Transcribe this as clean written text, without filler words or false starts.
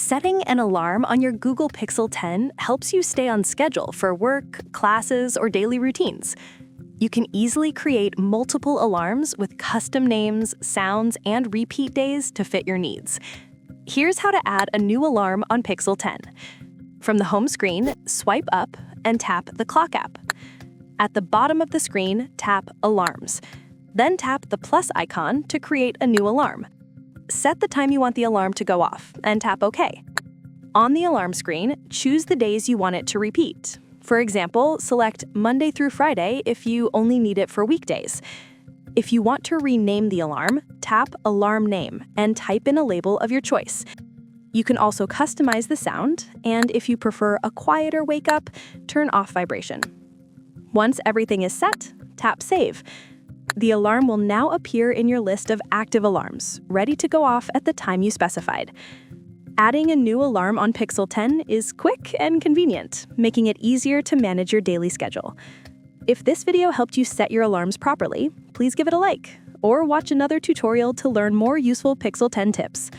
Setting an alarm on your Google Pixel 10 helps you stay on schedule for work, classes, or daily routines. You can easily create multiple alarms with custom names, sounds, and repeat days to fit your needs. Here's how to add a new alarm on Pixel 10. From the home screen, swipe up and tap the Clock app. At the bottom of the screen, tap Alarms. Then tap the plus icon to create a new alarm. Set the time you want the alarm to go off and tap OK. On the alarm screen, choose the days you want it to repeat. For example, select Monday through Friday if you only need it for weekdays. If you want to rename the alarm, tap Alarm Name and type in a label of your choice. You can also customize the sound, and if you prefer a quieter wake-up, turn off vibration. Once everything is set, tap Save. The alarm will now appear in your list of active alarms, ready to go off at the time you specified. Adding a new alarm on Pixel 10 is quick and convenient, making it easier to manage your daily schedule. If this video helped you set your alarms properly, please give it a like, or watch another tutorial to learn more useful Pixel 10 tips.